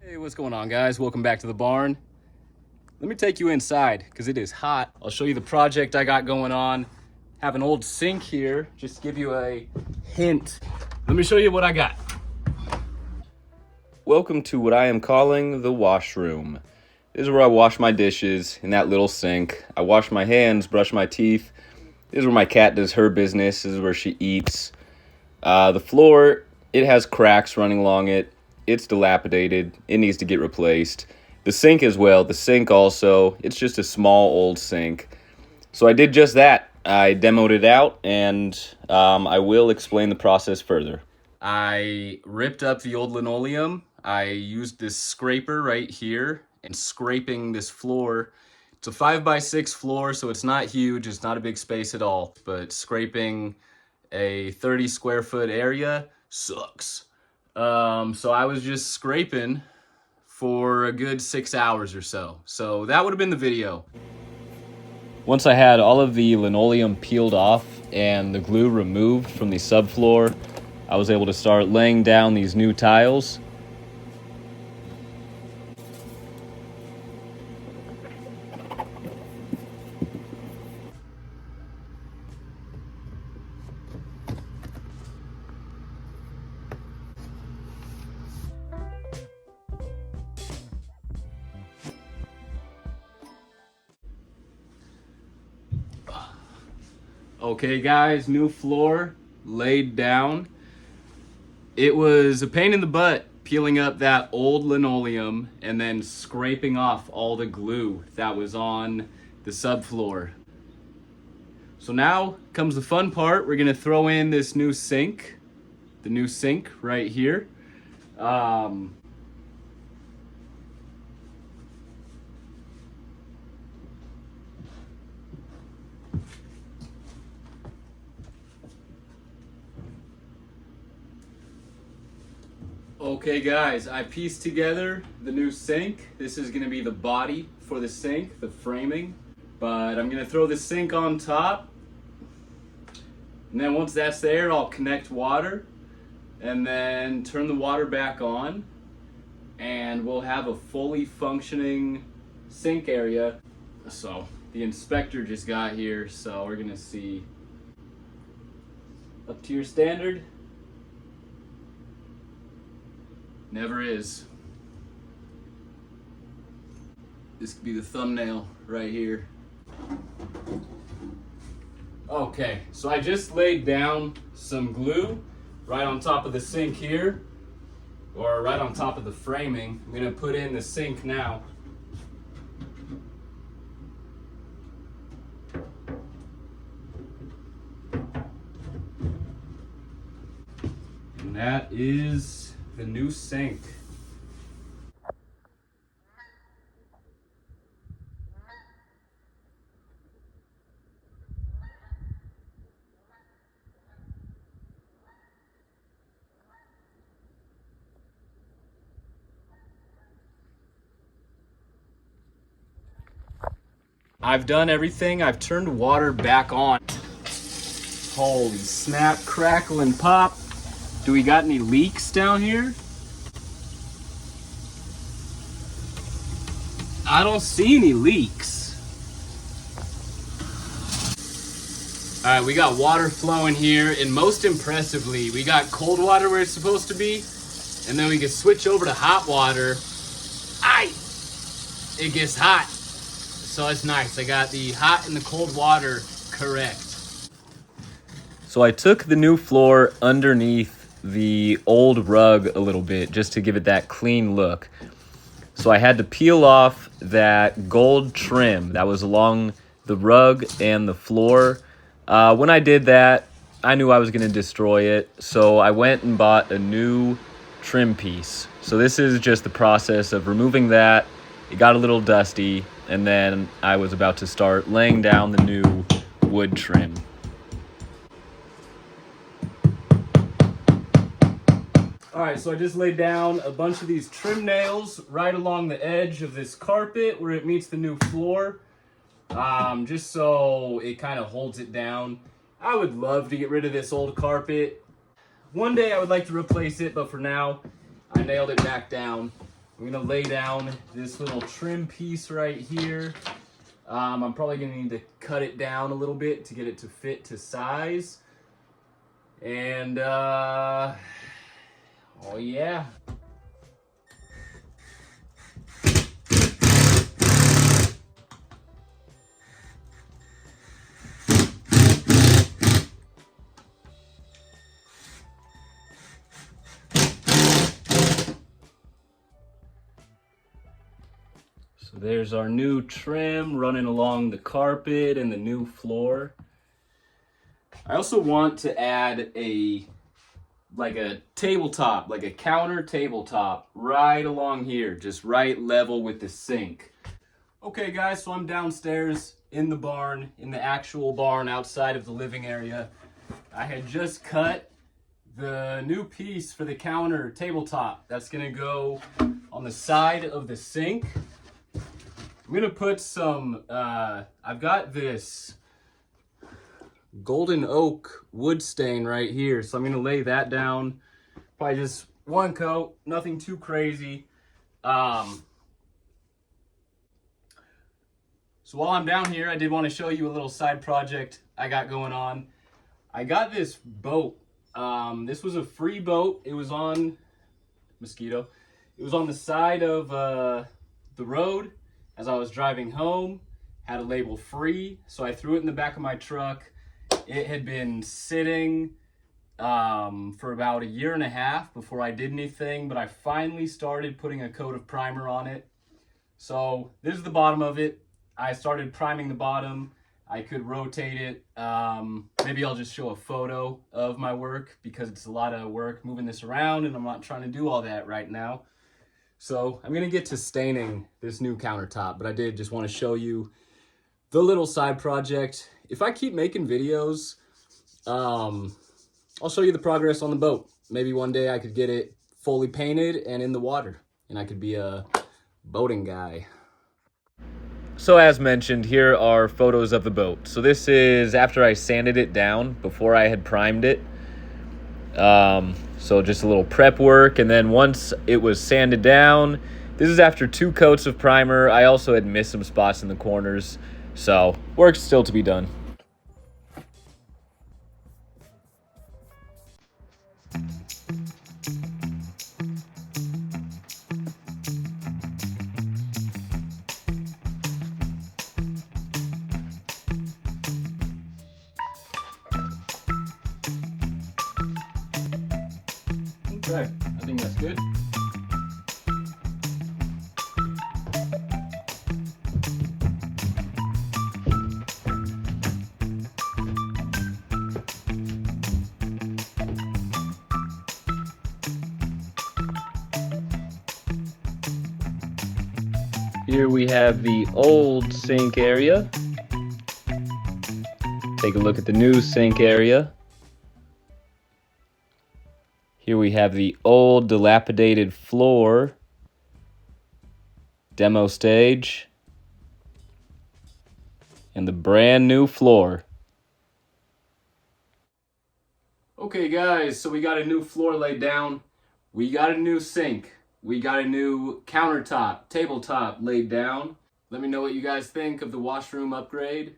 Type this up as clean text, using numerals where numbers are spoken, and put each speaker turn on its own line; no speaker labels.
Hey, what's going on, guys? Welcome back to the barn. Let me take you inside because it is hot. I'll show you the project I got going on. Have an old sink here, just to give you a hint. Let me show you what I got. Welcome to what I am calling the washroom. This is where I wash my dishes in that little sink. I wash my hands, brush my teeth. This is where my cat does her business. This is where she eats. The floor, it has cracks running along it. It's dilapidated. It needs to get replaced. The sink as well. The sink also, it's just a small old sink. So I did just that. I demoed it out, and I will explain the process further. I ripped up the old linoleum. I used this scraper right here and scraping this floor. It's a 5x6 floor, so it's not huge. It's not a big space at all, but scraping a 30 square foot area sucks. So I was just scraping for a good 6 hours or so. So that would have been the video. Once I had all of the linoleum peeled off and the glue removed from the subfloor, I was able to start laying down these new tiles. Okay guys, new floor laid down. It was a pain in the butt peeling up that old linoleum and then scraping off all the glue that was on the subfloor. So now comes the fun part. We're gonna throw in this new sink, the new sink right here. Okay guys, I pieced together the new sink. This is gonna be the body for the sink, the framing. But I'm gonna throw the sink on top. And then once that's there, I'll connect water and then turn the water back on. And we'll have a fully functioning sink area. So the inspector just got here, so we're gonna see. Up to your standard? Never is. This could be the thumbnail right here. Okay, so I just laid down some glue right on top of the sink here, or right on top of the framing. I'm gonna put in the sink now. And that is the new sink. I've done everything. I've turned water back on. Holy snap, crackle and pop. Do we got any leaks down here? I don't see any leaks. All right, we got water flowing here, and most impressively, we got cold water where it's supposed to be, and then we can switch over to hot water. It gets hot, so it's nice. I got the hot and the cold water correct. So I took the new floor underneath the old rug a little bit just to give it that clean look. So I had to peel off that gold trim that was along the rug and the floor. When I did that, I knew I was going to destroy it, so I went and bought a new trim piece. So this is just the process of removing that. It got a little dusty, and then I was about to start laying down the new wood trim. All right, so I just laid down a bunch of these trim nails right along the edge of this carpet where it meets the new floor, just so it kind of holds it down. I would love to get rid of this old carpet. One day I would like to replace it, but for now, I nailed it back down. I'm gonna lay down this little trim piece right here. I'm probably gonna need to cut it down a little bit to get it to fit to size. And oh yeah. So there's our new trim running along the carpet and the new floor. I also want to add a tabletop, like a counter tabletop right along here, just right level with the sink. Okay guys, so I'm downstairs in the barn, in the actual barn outside of the living area. I had just cut the new piece for the counter tabletop. That's gonna go on the side of the sink. I'm gonna put some, I've got this golden oak wood stain right here, so I'm gonna lay that down. Probably just one coat, nothing too crazy. So while I'm down here, I did want to show you a little side project I got going on. I got this boat. This was a free boat. It was on mosquito. It was on the side of the road as I was driving home. Had a label free, so I threw it in the back of my truck. It had been sitting for about 1.5 years before I did anything, but I finally started putting a coat of primer on it. So this is the bottom of it. I started priming the bottom. I could rotate it. Maybe I'll just show a photo of my work because it's a lot of work moving this around and I'm not trying to do all that right now. So I'm gonna get to staining this new countertop, but I did just want to show you the little side project. If I keep making videos, I'll show you the progress on the boat. Maybe one day I could get it fully painted and in the water, and I could be a boating guy. So as mentioned, here are photos of the boat. So this is after I sanded it down before I had primed it. So just a little prep work, and then once it was sanded down, this is after 2 coats of primer. I also had missed some spots in the corners, so work's still to be done. Okay, I think that's good. Here we have the old sink area. Take a look at the new sink area. Here we have the old dilapidated floor, demo stage, and the brand new floor. Okay guys, so we got a new floor laid down. We got a new sink. We got a new countertop, tabletop laid down. Let me know what you guys think of the washroom upgrade.